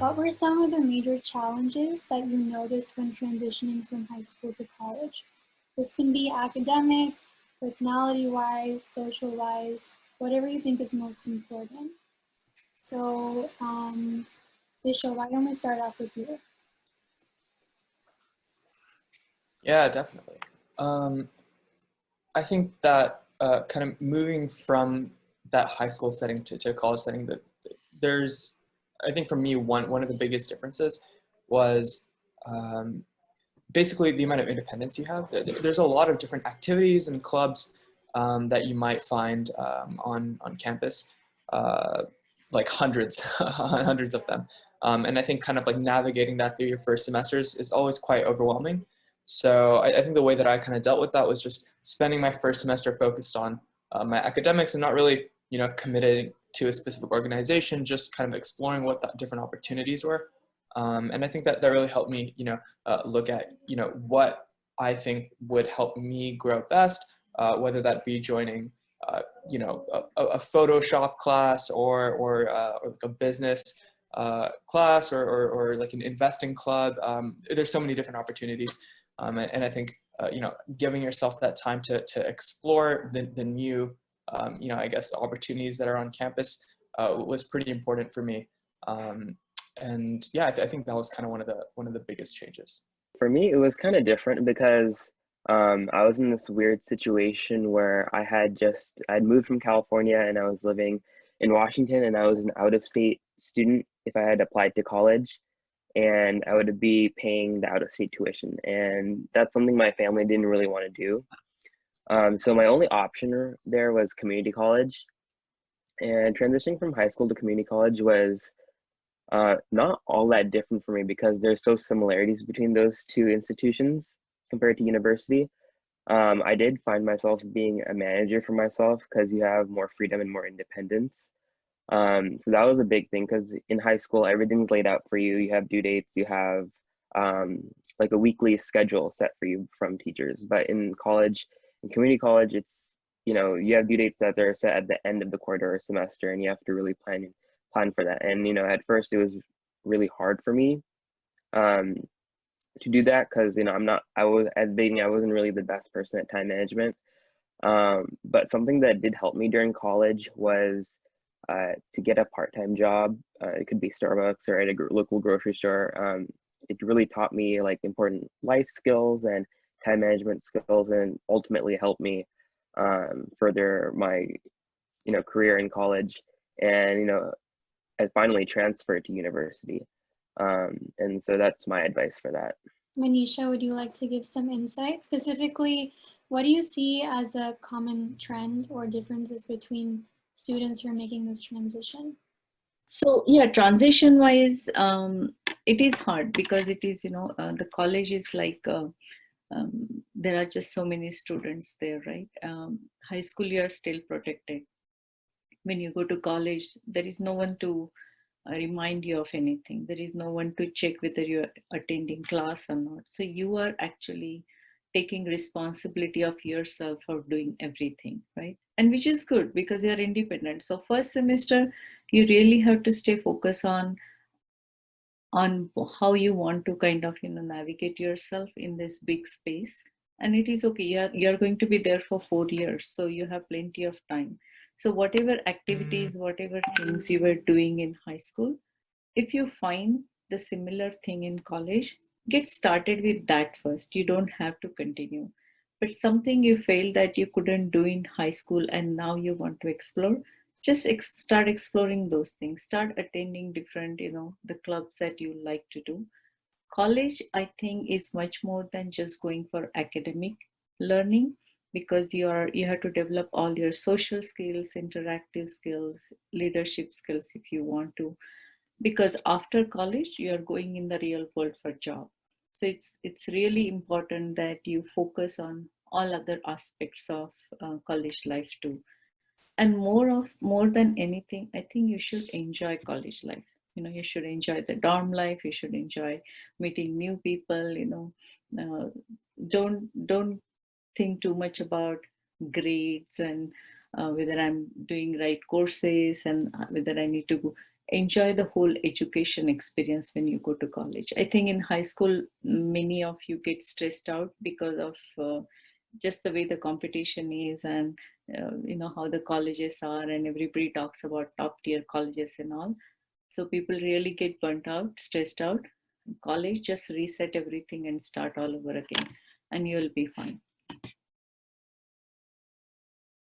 What were some of the major challenges that you noticed when transitioning from high school to college? This can be academic, personality-wise, social-wise, whatever you think is most important. So, Vishal, why don't we start off with you? Yeah, definitely. I think that kind of moving from that high school setting to a college setting, that there's, I think for me, one of the biggest differences was basically the amount of independence you have. There's a lot of different activities and clubs that you might find on campus, like hundreds, hundreds of them. And I think kind of like navigating that through your first semesters is always quite overwhelming. So I think the way that I kind of dealt with that was just spending my first semester focused on my academics and not really, committed to a specific organization, just kind of exploring what the different opportunities were. And I think that really helped me, look at, what I think would help me grow best, whether that be joining, a Photoshop class or like a business class or like an investing club. There's so many different opportunities. And I think, giving yourself that time to explore the new, I guess, opportunities that are on campus was pretty important for me. And yeah, I think that was kind of one of the biggest changes. For me, it was kind of different because I was in this weird situation where I'd moved from California and I was living in Washington, and I was an out-of-state student if I had applied to college, and I would be paying the out-of-state tuition. And that's something my family didn't really want to do. So my only option there was community college. And transitioning from high school to community college was not all that different for me because there's so similarities between those two institutions compared to university. I did find myself being a manager for myself because you have more freedom and more independence. So that was a big thing because in high school, everything's laid out for you. You have due dates, you have like a weekly schedule set for you from teachers. But in college, in community college, it's, you have due dates that are set at the end of the quarter or semester, and you have to really plan for that. And at first it was really hard for me to do that because I was at the beginning, I wasn't really the best person at time management. But something that did help me during college was to get a part-time job. It could be Starbucks or at a local grocery store. It really taught me like important life skills and time management skills, and ultimately helped me further my career in college. And I finally transferred to university. And so that's my advice for that. Manisha, would you like to give some insight? Specifically, what do you see as a common trend or differences between students who are making this transition? So yeah, transition wise, it is hard because it is, the college is like, there are just so many students there, right? High school, you are still protected. When you go to college, there is no one to remind you of anything. There is no one to check whether you're attending class or not. So you are actually taking responsibility of yourself for doing everything, right? And which is good because you're independent. So first semester, you really have to stay focused on how you want to kind of navigate yourself in this big space. And it is okay. You're going to be there for 4 years, so you have plenty of time. So whatever activities, whatever things you were doing in high school, if you find the similar thing in college, get started with that first. You don't have to continue. But something you felt that you couldn't do in high school and now you want to explore, just start exploring those things. Start attending different, the clubs that you like to do. College, I think, is much more than just going for academic learning, because you have to develop all your social skills, interactive skills, leadership skills if you want to, because after college you are going in the real world for job. So it's really important that you focus on all other aspects of college life too. And more than anything, I think you should enjoy college life. You should enjoy the dorm life. You should enjoy meeting new people. Don't think too much about grades and whether I'm doing right courses and whether I need to enjoy the whole education experience when you go to college. I think in high school, many of you get stressed out because of just the way the competition is, and how the colleges are, and everybody talks about top tier colleges and all. So people really get burnt out, stressed out. College, just reset everything and start all over again, and you'll be fine.